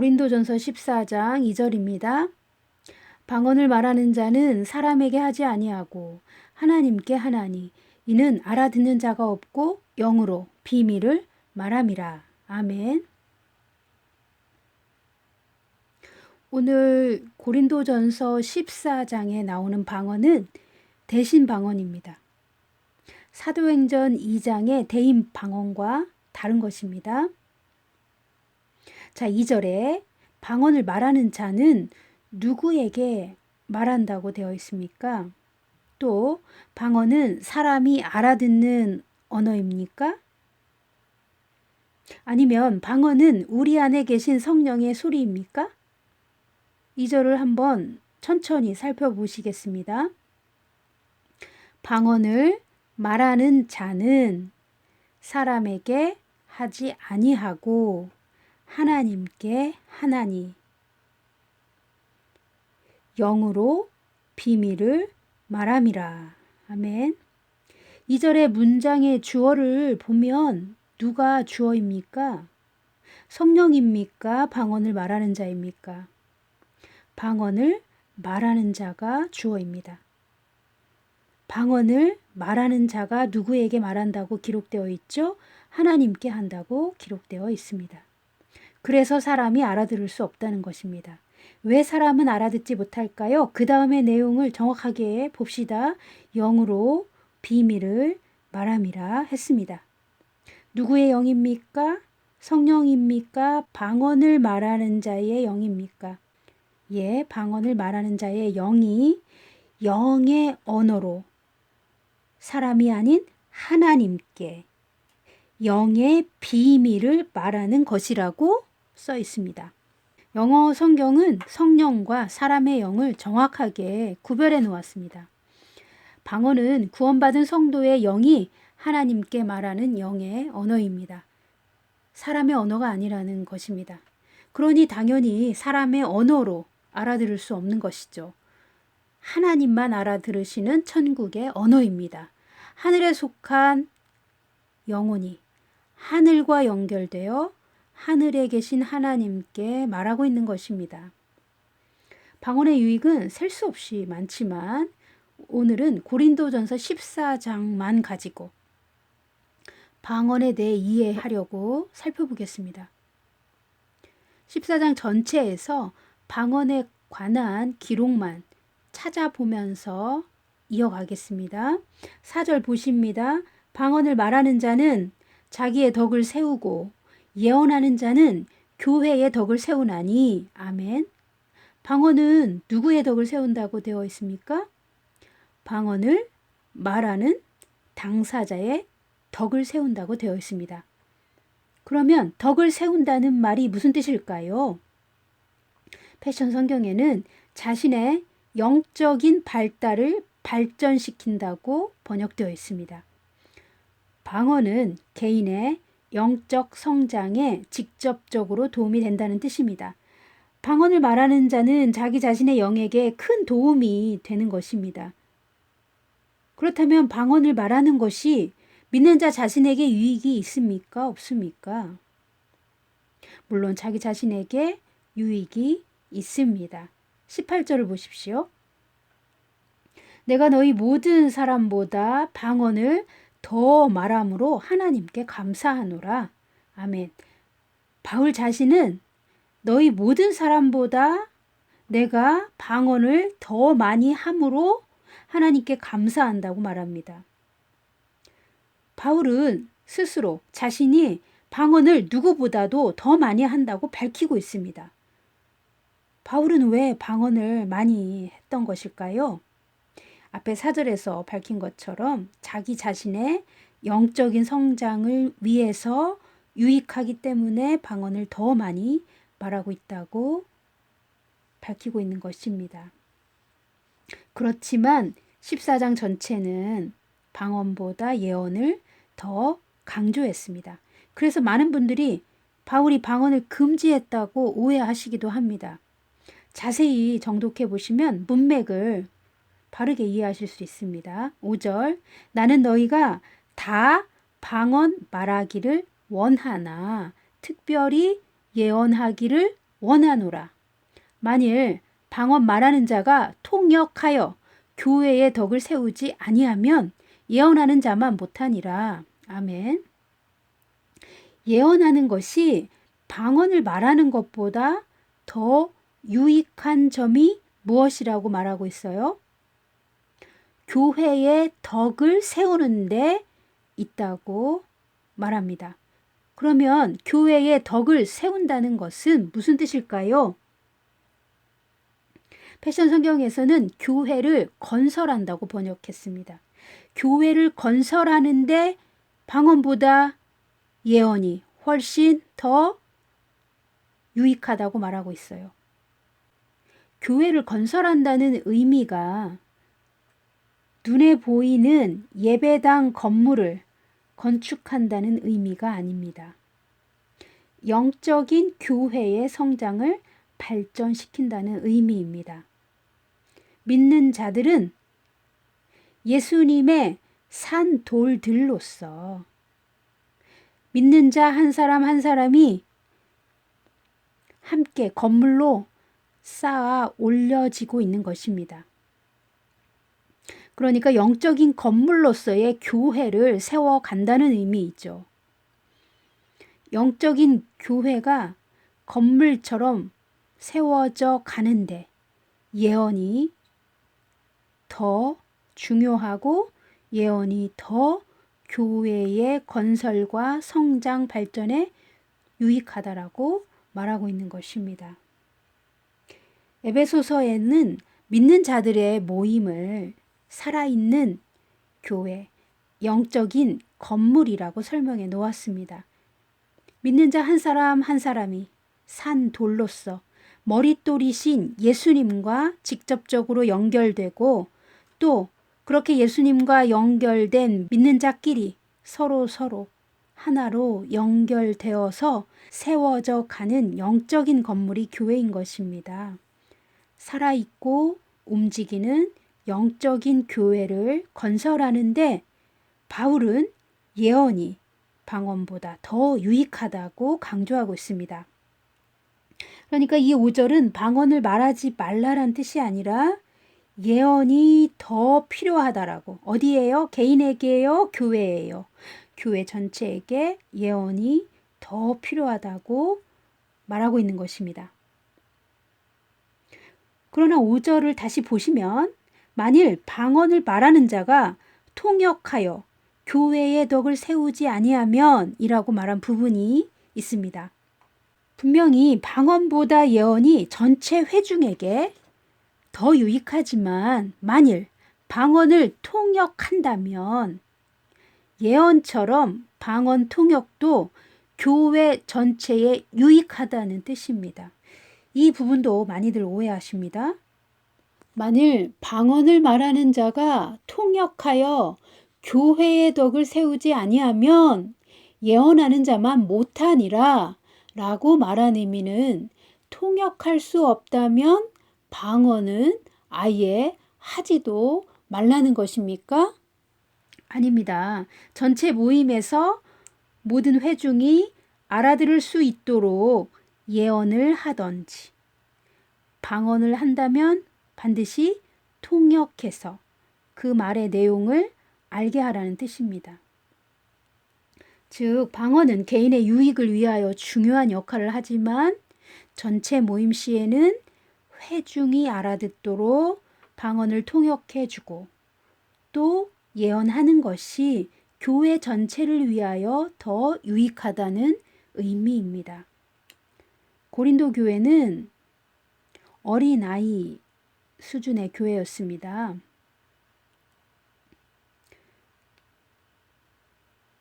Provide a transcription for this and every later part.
고린도전서 14장 2절입니다. 방언을 말하는 자는 사람에게 하지 아니하고 하나님께 하나니 이는 알아듣는 자가 없고 영으로 비밀을 말함이라. 아멘. 오늘 고린도전서 14장에 나오는 방언은 대신 방언입니다. 사도행전 2장의 대인 방언과 다른 것입니다. 자, 2절에 방언을 말하는 자는 누구에게 말한다고 되어 있습니까? 또 방언은 사람이 알아듣는 언어입니까? 아니면 방언은 우리 안에 계신 성령의 소리입니까? 2절을 한번 천천히 살펴보시겠습니다. 방언을 말하는 자는 사람에게 하지 아니하고 하나님께 하나니 영으로 비밀을 말함이라. 아멘. 2절의 문장의 주어를 보면 누가 주어입니까? 성령입니까? 방언을 말하는 자입니까? 방언을 말하는 자가 주어입니다. 방언을 말하는 자가 누구에게 말한다고 기록되어 있죠? 하나님께 한다고 기록되어 있습니다. 그래서 사람이 알아들을 수 없다는 것입니다. 왜 사람은 알아듣지 못할까요? 그 다음의 내용을 정확하게 봅시다. 영으로 비밀을 말함이라 했습니다. 누구의 영입니까? 성령입니까? 방언을 말하는 자의 영입니까? 예, 방언을 말하는 자의 영이 영의 언어로 사람이 아닌 하나님께 영의 비밀을 말하는 것이라고 써 있습니다. 영어 성경은 성령과 사람의 영을 정확하게 구별해 놓았습니다. 방언은 구원받은 성도의 영이 하나님께 말하는 영의 언어입니다. 사람의 언어가 아니라는 것입니다. 그러니 당연히 사람의 언어로 알아들을 수 없는 것이죠. 하나님만 알아들으시는 천국의 언어입니다. 하늘에 속한 영혼이 하늘과 연결되어 하늘에 계신 하나님께 말하고 있는 것입니다. 방언의 유익은 셀 수 없이 많지만 오늘은 고린도전서 14장만 가지고 방언에 대해 이해하려고 살펴보겠습니다. 14장 전체에서 방언에 관한 기록만 찾아보면서 이어가겠습니다. 4절 보십니다. 방언을 말하는 자는 자기의 덕을 세우고 예언하는 자는 교회의 덕을 세우나니. 아멘. 방언은 누구의 덕을 세운다고 되어 있습니까? 방언을 말하는 당사자의 덕을 세운다고 되어 있습니다. 그러면 덕을 세운다는 말이 무슨 뜻일까요? 패션 성경에는 자신의 영적인 발달을 발전시킨다고 번역되어 있습니다. 방언은 개인의 영적 성장에 직접적으로 도움이 된다는 뜻입니다. 방언을 말하는 자는 자기 자신의 영에게 큰 도움이 되는 것입니다. 그렇다면 방언을 말하는 것이 믿는 자 자신에게 유익이 있습니까? 없습니까? 물론 자기 자신에게 유익이 있습니다. 18절을 보십시오. 내가 너희 모든 사람보다 방언을 더 말함으로 하나님께 감사하노라. 아멘. 바울 자신은 너희 모든 사람보다 내가 방언을 더 많이 함으로 하나님께 감사한다고 말합니다. 바울은 스스로 자신이 방언을 누구보다도 더 많이 한다고 밝히고 있습니다. 바울은 왜 방언을 많이 했던 것일까요? 앞에 4절에서 밝힌 것처럼 자기 자신의 영적인 성장을 위해서 유익하기 때문에 방언을 더 많이 말하고 있다고 밝히고 있는 것입니다. 그렇지만 14장 전체는 방언보다 예언을 더 강조했습니다. 그래서 많은 분들이 바울이 방언을 금지했다고 오해하시기도 합니다. 자세히 정독해 보시면 문맥을 바르게 이해하실 수 있습니다. 5절 나는 너희가 다 방언 말하기를 원하나 특별히 예언하기를 원하노라. 만일 방언 말하는 자가 통역하여 교회의 덕을 세우지 아니하면 예언하는 자만 못하니라. 아멘. 예언하는 것이 방언을 말하는 것보다 더 유익한 점이 무엇이라고 말하고 있어요? 교회의 덕을 세우는 데 있다고 말합니다. 그러면 교회의 덕을 세운다는 것은 무슨 뜻일까요? 패션 성경에서는 교회를 건설한다고 번역했습니다. 교회를 건설하는데 방언보다 예언이 훨씬 더 유익하다고 말하고 있어요. 교회를 건설한다는 의미가 눈에 보이는 예배당 건물을 건축한다는 의미가 아닙니다. 영적인 교회의 성장을 발전시킨다는 의미입니다. 믿는 자들은 예수님의 산 돌들로서 믿는 자 한 사람 한 사람이 함께 건물로 쌓아 올려지고 있는 것입니다. 그러니까 영적인 건물로서의 교회를 세워간다는 의미이죠. 영적인 교회가 건물처럼 세워져 가는데 예언이 더 중요하고 예언이 더 교회의 건설과 성장 발전에 유익하다라고 말하고 있는 것입니다. 에베소서에는 믿는 자들의 모임을 살아있는 교회, 영적인 건물이라고 설명해 놓았습니다. 믿는 자 한 사람 한 사람이 산 돌로서 머릿돌이신 예수님과 직접적으로 연결되고 또 그렇게 예수님과 연결된 믿는 자끼리 서로 하나로 연결되어서 세워져 가는 영적인 건물이 교회인 것입니다. 살아있고 움직이는 영적인 교회를 건설하는데 바울은 예언이 방언보다 더 유익하다고 강조하고 있습니다. 그러니까 이 5절은 방언을 말하지 말라란 뜻이 아니라 예언이 더 필요하다라고. 어디에요? 개인에게요? 교회예요. 교회 전체에게 예언이 더 필요하다고 말하고 있는 것입니다. 그러나 5절을 다시 보시면 만일 방언을 말하는 자가 통역하여 교회의 덕을 세우지 아니하면 이라고 말한 부분이 있습니다. 분명히 방언보다 예언이 전체 회중에게 더 유익하지만 만일 방언을 통역한다면 예언처럼 방언 통역도 교회 전체에 유익하다는 뜻입니다. 이 부분도 많이들 오해하십니다. 만일 방언을 말하는 자가 통역하여 교회의 덕을 세우지 아니하면 예언하는 자만 못하니라 라고 말한 의미는 통역할 수 없다면 방언은 아예 하지도 말라는 것입니까? 아닙니다. 전체 모임에서 모든 회중이 알아들을 수 있도록 예언을 하던지 방언을 한다면 반드시 통역해서 그 말의 내용을 알게 하라는 뜻입니다. 즉 방언은 개인의 유익을 위하여 중요한 역할을 하지만 전체 모임 시에는 회중이 알아듣도록 방언을 통역해주고 또 예언하는 것이 교회 전체를 위하여 더 유익하다는 의미입니다. 고린도 교회는 어린아이 수준의 교회였습니다.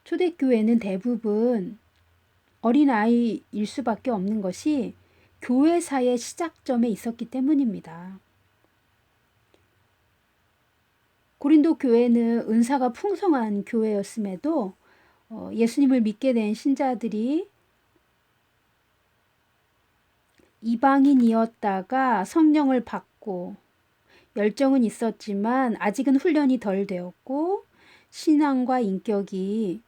초대교회는 대부분 어린아이일 수밖에 없는 것이 교회사의 시작점에 있었기 때문입니다. 고린도 교회는 은사가 풍성한 교회였음에도 예수님을 믿게 된 신자들이 이방인이었다가 성령을 받고 열정은 있었지만 아직은 훈련이 덜 되었고 신앙과 인격이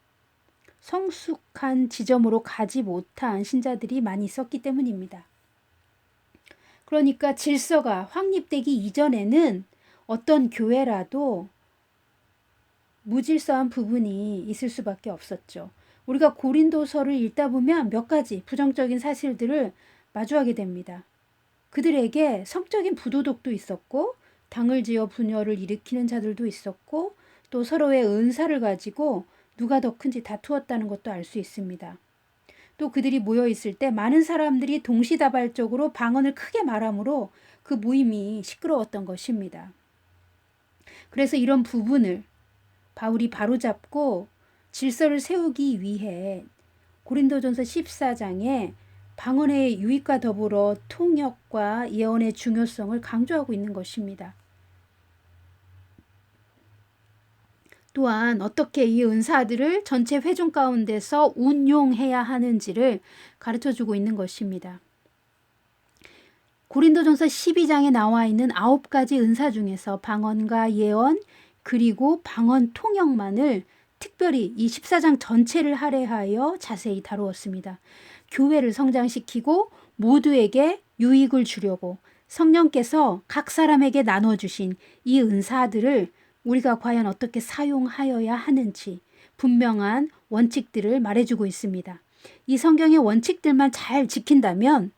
성숙한 지점으로 가지 못한 신자들이 많이 있었기 때문입니다. 그러니까 질서가 확립되기 이전에는 어떤 교회라도 무질서한 부분이 있을 수밖에 없었죠. 우리가 고린도서를 읽다 보면 몇 가지 부정적인 사실들을 마주하게 됩니다. 그들에게 성적인 부도덕도 있었고 당을 지어 분열을 일으키는 자들도 있었고 또 서로의 은사를 가지고 누가 더 큰지 다투었다는 것도 알 수 있습니다. 또 그들이 모여 있을 때 많은 사람들이 동시다발적으로 방언을 크게 말하므로 그 모임이 시끄러웠던 것입니다. 그래서 이런 부분을 바울이 바로잡고 질서를 세우기 위해 고린도전서 14장에 방언의 유익과 더불어 통역과 예언의 중요성을 강조하고 있는 것입니다. 또한 어떻게 이 은사들을 전체 회중 가운데서 운용해야 하는지를 가르쳐주고 있는 것입니다. 고린도전서 12장에 나와 있는 9가지 은사 중에서 방언과 예언 그리고 방언 통역만을 특별히 이 14장 전체를 할애하여 자세히 다루었습니다. 교회를 성장시키고 모두에게 유익을 주려고 성령께서 각 사람에게 나눠주신 이 은사들을 우리가 과연 어떻게 사용하여야 하는지 분명한 원칙들을 말해주고 있습니다. 이 성경의 원칙들만 잘 지킨다면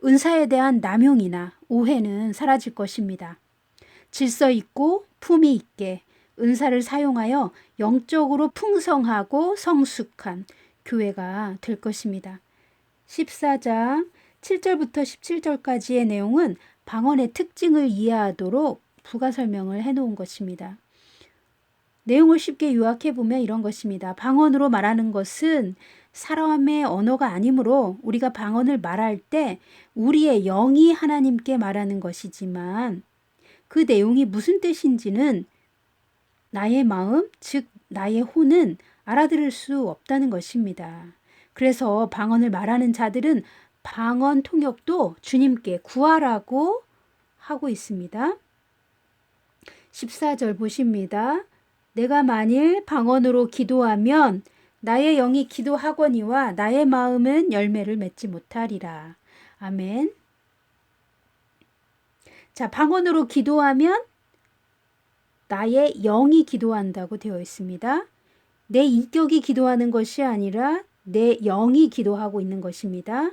은사에 대한 남용이나 오해는 사라질 것입니다. 질서 있고 품위 있게 은사를 사용하여 영적으로 풍성하고 성숙한 교회가 될 것입니다. 14장 7절부터 17절까지의 내용은 방언의 특징을 이해하도록 부가 설명을 해놓은 것입니다. 내용을 쉽게 요약해 보면 이런 것입니다. 방언으로 말하는 것은 사람의 언어가 아니므로 우리가 방언을 말할 때 우리의 영이 하나님께 말하는 것이지만 그 내용이 무슨 뜻인지는 나의 마음, 즉 나의 혼은 알아들을 수 없다는 것입니다. 그래서 방언을 말하는 자들은 방언 통역도 주님께 구하라고 하고 있습니다. 14절 보십니다. 내가 만일 방언으로 기도하면 나의 영이 기도하거니와 나의 마음은 열매를 맺지 못하리라. 아멘. 자, 방언으로 기도하면 나의 영이 기도한다고 되어 있습니다. 내 인격이 기도하는 것이 아니라 내 영이 기도하고 있는 것입니다.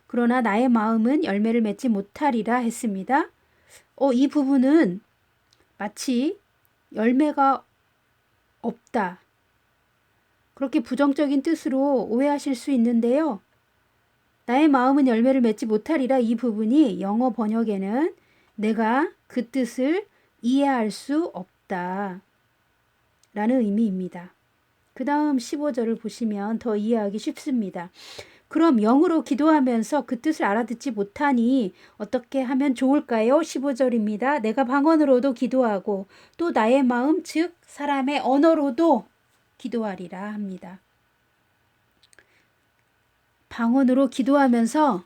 그러나 나의 마음은 열매를 맺지 못하리라 했습니다. 이 부분은 마치 열매가 없다. 그렇게 부정적인 뜻으로 오해하실 수 있는데요. 나의 마음은 열매를 맺지 못하리라 이 부분이 영어 번역에는 내가 그 뜻을 이해할 수 없다 라는 의미입니다. 그 다음 15절을 보시면 더 이해하기 쉽습니다. 그럼 영으로 기도하면서 그 뜻을 알아듣지 못하니 어떻게 하면 좋을까요? 15절입니다. 내가 방언으로도 기도하고 또 나의 마음 즉 사람의 언어로도 기도하리라 합니다. 방언으로 기도하면서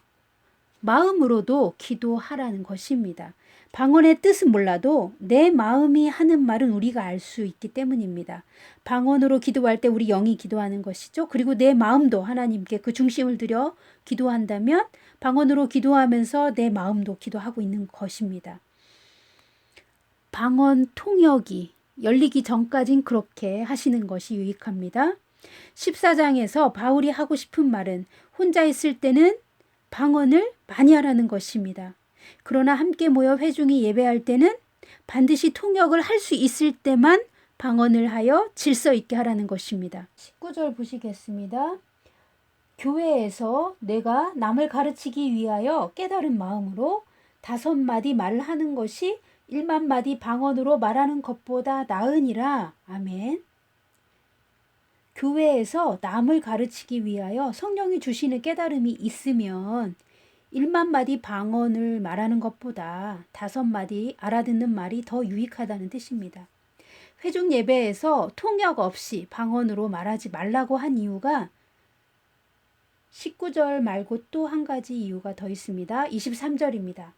마음으로도 기도하라는 것입니다. 방언의 뜻은 몰라도 내 마음이 하는 말은 우리가 알 수 있기 때문입니다. 방언으로 기도할 때 우리 영이 기도하는 것이죠. 그리고 내 마음도 하나님께 그 중심을 들여 기도한다면 방언으로 기도하면서 내 마음도 기도하고 있는 것입니다. 방언 통역이 열리기 전까진 그렇게 하시는 것이 유익합니다. 14장에서 바울이 하고 싶은 말은 혼자 있을 때는 방언을 많이 하라는 것입니다. 그러나 함께 모여 회중이 예배할 때는 반드시 통역을 할 수 있을 때만 방언을 하여 질서 있게 하라는 것입니다. 19절 보시겠습니다. 교회에서 내가 남을 가르치기 위하여 깨달은 마음으로 5마디 말을 하는 것이 1만마디 방언으로 말하는 것보다 나으니라. 아멘. 교회에서 남을 가르치기 위하여 성령이 주시는 깨달음이 있으면 1만마디 방언을 말하는 것보다 5마디 알아듣는 말이 더 유익하다는 뜻입니다. 회중 예배에서 통역 없이 방언으로 말하지 말라고 한 이유가 19절 말고 또 한 가지 이유가 더 있습니다. 23절입니다.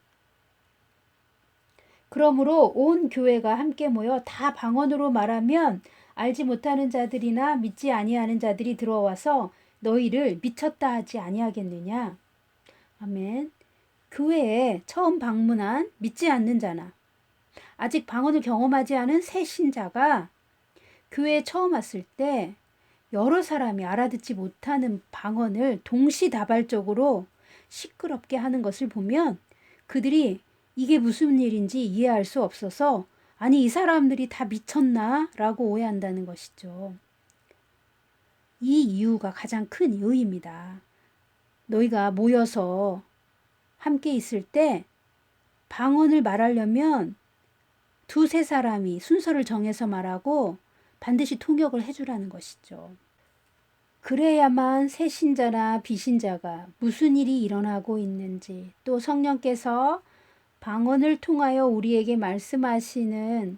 그러므로 온 교회가 함께 모여 다 방언으로 말하면 알지 못하는 자들이나 믿지 아니하는 자들이 들어와서 너희를 미쳤다 하지 아니하겠느냐. 아멘. 교회에 처음 방문한 믿지 않는 자나 아직 방언을 경험하지 않은 새 신자가 교회에 처음 왔을 때 여러 사람이 알아듣지 못하는 방언을 동시다발적으로 시끄럽게 하는 것을 보면 그들이 이게 무슨 일인지 이해할 수 없어서 아니 이 사람들이 다 미쳤나? 라고 오해한다는 것이죠. 이 이유가 가장 큰 이유입니다. 너희가 모여서 함께 있을 때 방언을 말하려면 두세 사람이 순서를 정해서 말하고 반드시 통역을 해주라는 것이죠. 그래야만 새 신자나 비신자가 무슨 일이 일어나고 있는지 또 성령께서 방언을 통하여 우리에게 말씀하시는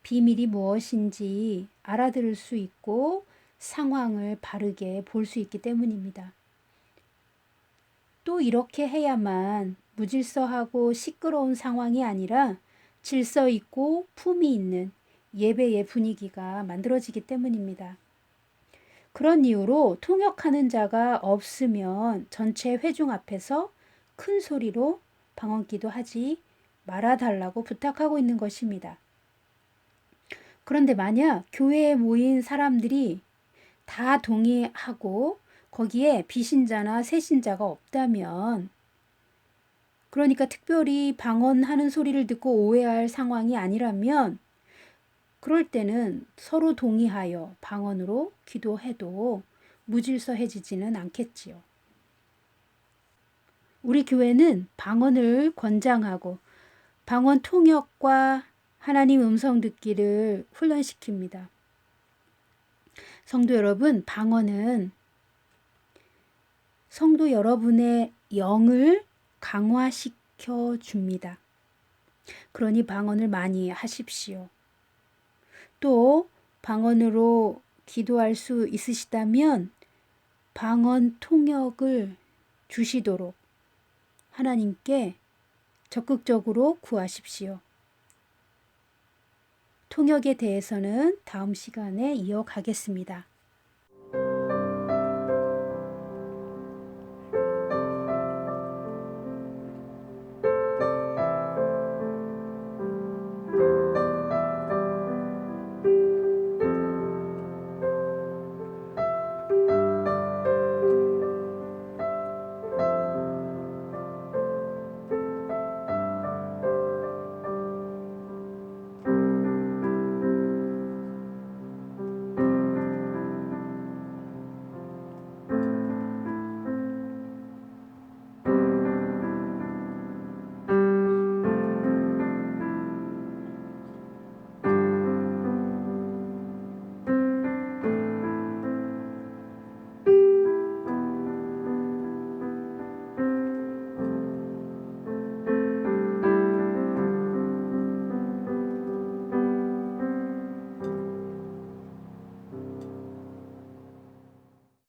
비밀이 무엇인지 알아들을 수 있고 상황을 바르게 볼 수 있기 때문입니다. 또 이렇게 해야만 무질서하고 시끄러운 상황이 아니라 질서 있고 품위 있는 예배의 분위기가 만들어지기 때문입니다. 그런 이유로 통역하는 자가 없으면 전체 회중 앞에서 큰 소리로 방언기도 하지 말아달라고 부탁하고 있는 것입니다. 그런데 만약 교회에 모인 사람들이 다 동의하고 거기에 비신자나 새신자가 없다면 그러니까 특별히 방언하는 소리를 듣고 오해할 상황이 아니라면 그럴 때는 서로 동의하여 방언으로 기도해도 무질서해지지는 않겠지요. 우리 교회는 방언을 권장하고 방언 통역과 하나님 음성 듣기를 훈련시킵니다. 성도 여러분, 방언은 성도 여러분의 영을 강화시켜 줍니다. 그러니 방언을 많이 하십시오. 또 방언으로 기도할 수 있으시다면 방언 통역을 주시도록 하나님께 적극적으로 구하십시오. 통역에 대해서는 다음 시간에 이어가겠습니다.